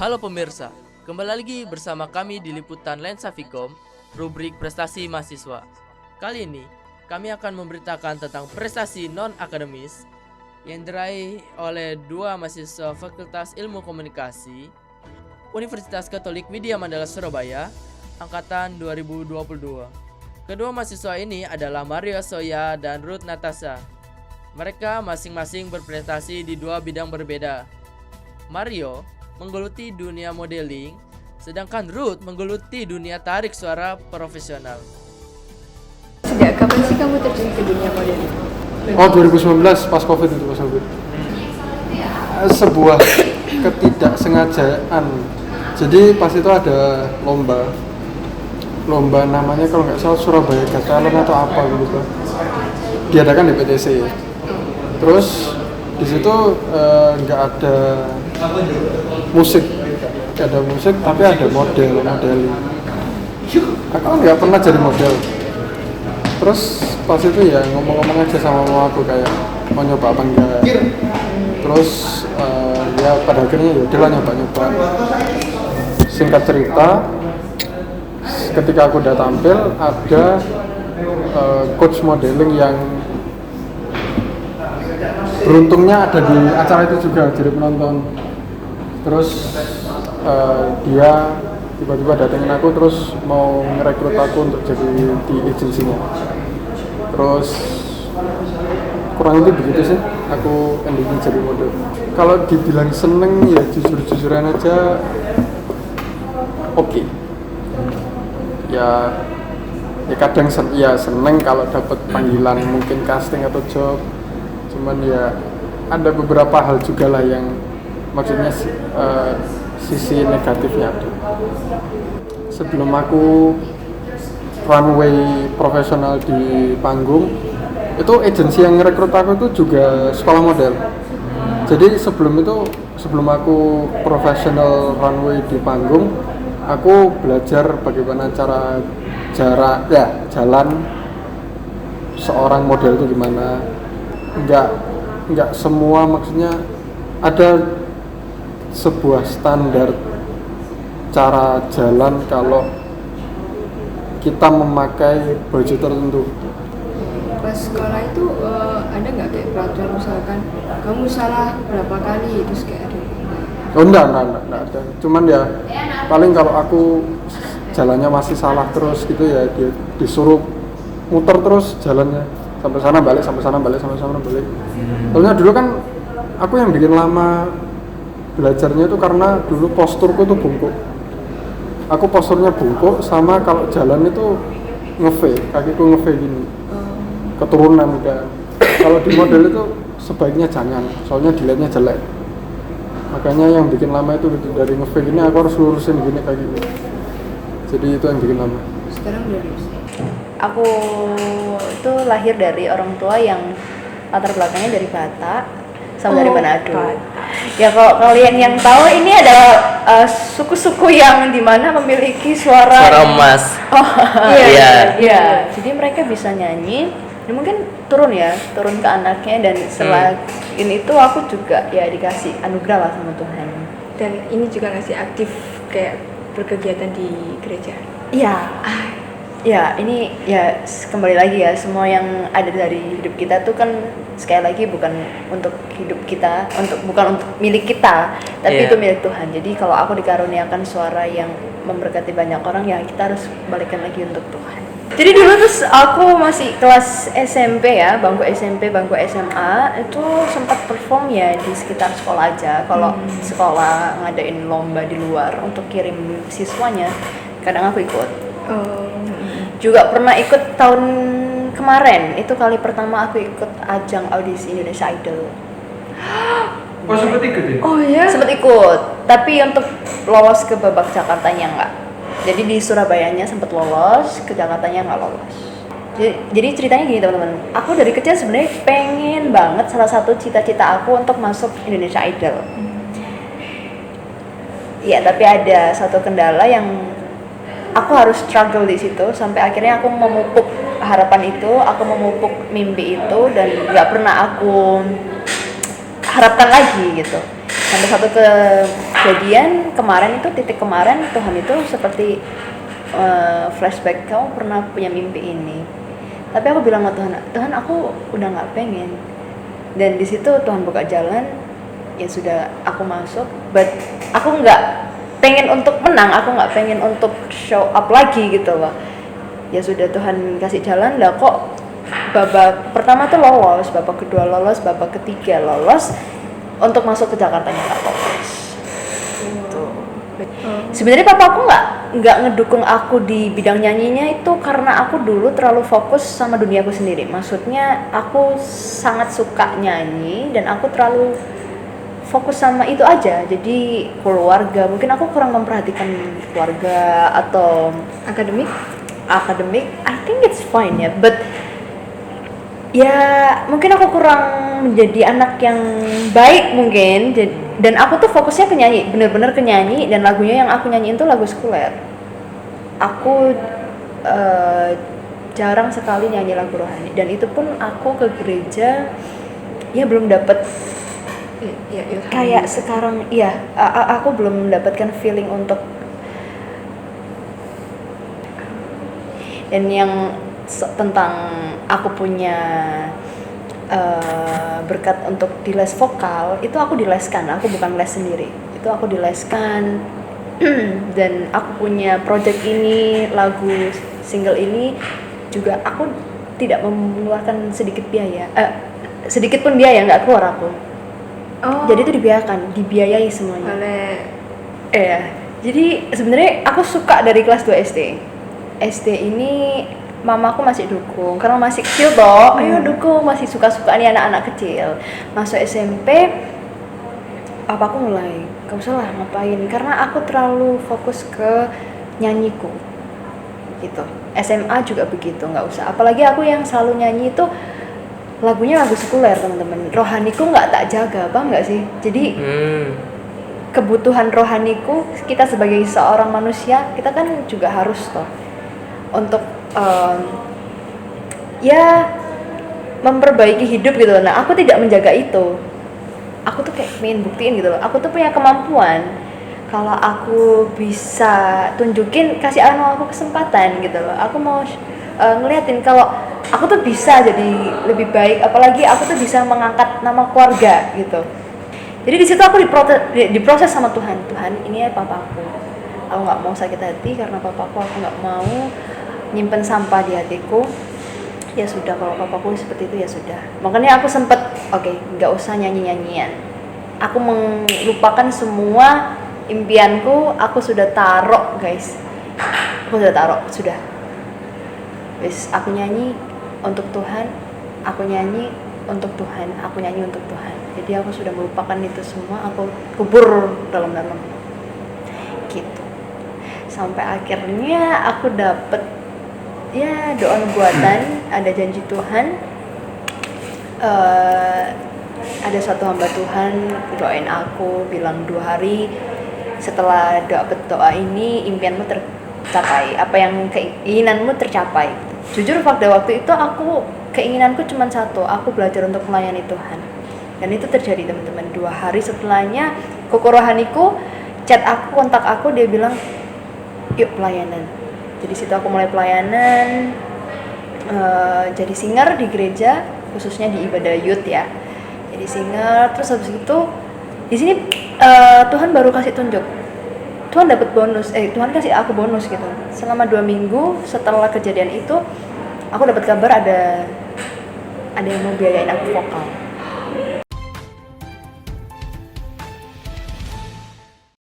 Halo pemirsa, kembali lagi bersama kami di Liputan Lensa Vicom, rubrik prestasi mahasiswa. Kali ini, kami akan memberitakan tentang prestasi non-akademis yang diraih oleh dua mahasiswa Fakultas Ilmu Komunikasi, Universitas Katolik Widya Mandala Surabaya, Angkatan 2022. Kedua mahasiswa ini adalah Mario Soya dan Ruth Natasha. Mereka masing-masing berprestasi di dua bidang berbeda. Mario menggeluti dunia modeling, sedangkan Ruth menggeluti dunia tarik suara profesional. Sejak kapan sih kamu terjun ke dunia modeling? Oh, 2019 pas Covid itu pas Covid. Sebuah ketidaksengajaan. Jadi pas itu ada lomba namanya kalau nggak salah Surabaya Got Talent atau apa gitu. Diadakan di PTC. Terus di situ nggak ada musik, tapi ada modeling. Aku nggak pernah jadi model. Terus pas itu ya ngomong-ngomong aja sama mama aku kayak mau nyoba apa enggak. Terus ya pada akhirnya ya udahlah nyoba. Singkat cerita, ketika aku udah tampil ada coach modeling yang beruntungnya ada di acara itu juga jadi penonton. Terus dia tiba-tiba datengin aku terus mau ngerekrut aku untuk jadi di agensinya. Terus kurang lebih begitu sih aku endingnya jadi model. Kalau dibilang seneng ya jujur-jujuran aja oke. Ya kadang seneng kalau dapat panggilan mungkin casting atau job. Cuman ya ada beberapa hal juga lah yang maksudnya sisi negatifnya ada. Sebelum aku runway profesional di panggung, itu agensi yang ngerekrut aku itu juga sekolah model. Jadi sebelum aku profesional runway di panggung, aku belajar bagaimana cara jalan seorang model itu gimana. Enggak semua, maksudnya ada sebuah standar cara jalan kalau kita memakai baju tertentu. Pas sekolah itu ada nggak kayak peraturan misalkan kamu salah berapa kali terus kayak ada? Oh enggak ada. Cuman ya paling kalau aku jalannya masih salah terus gitu ya dia disuruh muter terus jalannya sampai sana balik. Soalnya dulu kan aku yang bikin lama belajarnya itu karena dulu posturku tuh bungkuk. Aku posturnya bungkuk sama kalau jalan itu nge-V, kakiku nge-V gini. Keturunan udah. Kalau di model itu sebaiknya jangan, soalnya dilihatnya jelek. Makanya yang bikin lama itu dari nge-V gini aku harus lurusin gini kakiku. Jadi itu yang bikin lama. Sekarang udah lulus. Aku itu lahir dari orang tua yang latar belakangnya dari Batak sama dari Manado. Ya kalau kalian yang tahu ini adalah suku-suku yang dimana memiliki suara emas. Oh Iya. iya. Jadi mereka bisa nyanyi. Ya mungkin turun ke anaknya dan setelah ini tuh aku juga ya dikasih anugerah lah sama Tuhan. Dan ini juga ngasih aktif kayak berkegiatan di gereja. Iya. Ya ini ya kembali lagi ya, semua yang ada dari hidup kita tuh kan sekali lagi bukan untuk hidup kita, bukan untuk milik kita, tapi itu milik Tuhan. Jadi kalau aku dikaruniakan suara yang memberkati banyak orang, ya kita harus balikan lagi untuk Tuhan. Jadi dulu terus aku masih kelas SMP ya, bangku SMP, bangku SMA itu sempat perform ya di sekitar sekolah aja. Kalau sekolah ngadain lomba di luar untuk kirim siswanya, kadang aku ikut. Juga pernah ikut tahun kemarin, itu kali pertama aku ikut ajang audisi Indonesia Idol. Oh sempat ikut ya? Oh ya? Sempat ikut, tapi untuk lolos ke babak Jakartanya enggak. Jadi di Surabayanya sempat lolos, ke Jakartanya enggak lolos. Jadi ceritanya gini teman-teman, aku dari kecil sebenarnya pengen banget, salah satu cita-cita aku untuk masuk Indonesia Idol. Ya tapi ada satu kendala yang aku harus struggle di situ sampai akhirnya aku memupuk harapan itu, aku memupuk mimpi itu dan nggak pernah aku harapkan lagi gitu. sampai satu kejadian kemarin itu, titik kemarin Tuhan itu seperti flashback, kamu pernah punya mimpi ini, tapi aku bilang sama Tuhan, Tuhan aku udah nggak pengen. Dan di situ Tuhan buka jalan, ya sudah aku masuk, but aku nggak pengen untuk menang, aku nggak pengen untuk show up lagi gitu loh. Ya sudah Tuhan kasih jalan lah, kok babak pertama tuh lolos, babak kedua lolos, babak ketiga lolos untuk masuk ke Jakartanya Kak Popes. Gitu. Sebenarnya papa aku nggak ngedukung aku di bidang nyanyinya itu karena aku dulu terlalu fokus sama duniaku sendiri. Maksudnya aku sangat suka nyanyi dan aku terlalu fokus sama itu aja. Jadi keluarga, mungkin aku kurang memperhatikan keluarga atau Akademik? I think it's fine ya, but ya mungkin aku kurang menjadi anak yang baik mungkin. Dan aku tuh fokusnya ke nyanyi, bener-bener ke nyanyi, dan lagunya yang aku nyanyiin tuh lagu sekuler. Aku jarang sekali nyanyi lagu rohani, dan itu pun aku ke gereja ya belum dapet Ya, kayak sekarang. Iya, aku belum mendapatkan feeling untuk. Dan yang tentang aku punya berkat untuk di les vokal, itu aku dileskan, aku bukan les sendiri, itu aku dileskan. Dan aku punya project ini, lagu single ini juga aku tidak mengeluarkan sedikit pun biaya, nggak keluar aku. Jadi itu dibiayai semuanya. Jadi sebenarnya aku suka dari kelas 2 SD ini mamaku masih dukung karena masih kecil toh. Ayo dukung, masih suka-suka nih anak-anak kecil. Masuk SMP papaku mulai, gak usah lah ngapain, karena aku terlalu fokus ke nyanyiku gitu. SMA juga begitu, nggak usah, apalagi aku yang selalu nyanyi itu lagunya lagu sekuler teman-teman. Rohaniku nggak tak jaga, paham nggak sih? Jadi kebutuhan rohaniku, kita sebagai seorang manusia, kita kan juga harus toh untuk ya memperbaiki hidup gitu. Nah aku tidak menjaga itu. Aku tuh kayak pengen buktiin gitu loh, aku tuh punya kemampuan. Kalau aku bisa tunjukin, kasih aku kesempatan gitu loh. Aku mau ngeliatin kalau aku tuh bisa jadi lebih baik, apalagi aku tuh bisa mengangkat nama keluarga gitu. Jadi di situ aku diproses sama Tuhan. Tuhan, ini ya papaku. Aku nggak mau sakit hati karena papaku. Aku nggak mau nyimpen sampah di hatiku. Ya sudah, kalau papaku seperti itu ya sudah. Makanya aku sempet nggak usah nyanyi-nyanyian. Aku melupakan semua impianku. Aku sudah taruh guys. Sudah. Wis, aku nyanyi untuk Tuhan. Aku nyanyi untuk Tuhan. Aku nyanyi untuk Tuhan. Jadi aku sudah melupakan itu semua. Aku kubur dalam-dalam. Gitu. Sampai akhirnya aku dapet ya doa nubuatan, ada janji Tuhan. Ada suatu hamba Tuhan doain aku, bilang 2 hari setelah doa ini impianmu tercapai, apa yang keinginanmu tercapai. Jujur pada waktu itu keinginanku cuma satu, aku belajar untuk melayani Tuhan. Dan itu terjadi teman-teman. 2 hari setelahnya koko rohaniku chat aku, kontak aku, dia bilang yuk pelayanan. Jadi situ aku mulai pelayanan, jadi singer di gereja, khususnya di ibadah youth ya. Jadi singer, terus habis itu di sini Tuhan baru kasih tunjuk. Tuhan dapat bonus, Tuhan kasih aku bonus gitu. Selama 2 minggu setelah kejadian itu, aku dapat kabar ada yang mau biayain aku vokal.